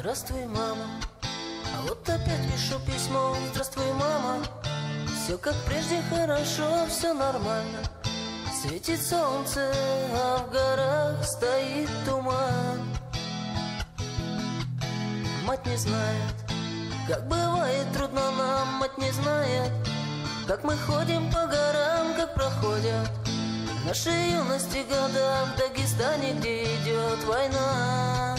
Здравствуй, мама. А вот опять пишу письмо. Здравствуй, мама. Все как прежде хорошо, все нормально. Светит солнце, а в горах стоит туман. Мать не знает, как бывает трудно нам. Мать не знает, как мы ходим по горам, как проходят наши юности года в Дагестане, где идет война.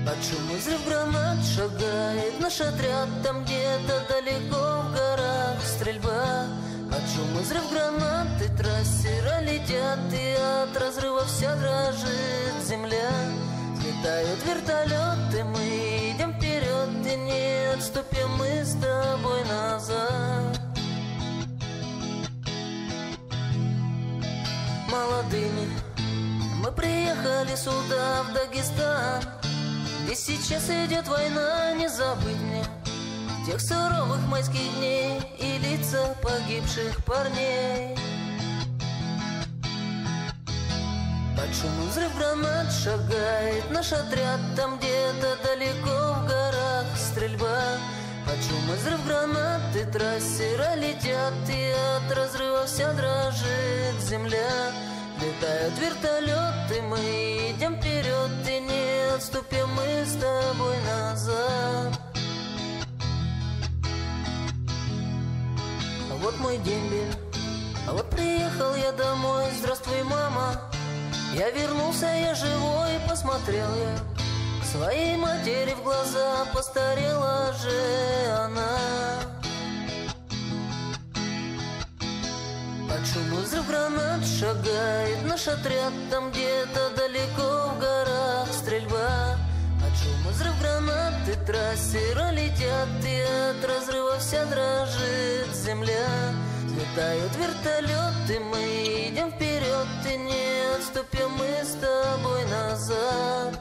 Под шум и взрыв гранат шагает наш отряд. Там где-то далеко в горах стрельба. Под шум и взрыв гранат и трассера летят, и от разрыва вся дрожит земля. Взлетают вертолеты, мы идем вперед, и не отступим мы с тобой назад. Молодыми мы приехали сюда, в Дагестан, где сейчас идет война. Не забыть мне тех суровых майских дней и лица погибших парней. Под шум и взрыв гранат шагает наш отряд. Там где-то далеко в горах стрельба. Под шум и взрыв гранат и трассера летят, и от разрыва вся дрожит земля. Летают вертолеты, мы идем вперед, и не отступим мы с тобой назад. А вот мой дембель, а вот приехал я домой. Здравствуй, мама. Я вернулся, я живой, посмотрел я своей матери в глаза. Постарела же она. Под шум и взрыв гранат шагает наш отряд. Там где-то далеко в горах стрельба. Под шум и взрыв гранат и трассера летят, и от разрыва вся дрожит земля. Взлетают вертолеты, мы идем вперед, и не отступим мы с тобой назад.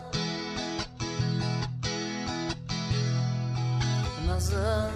Назад.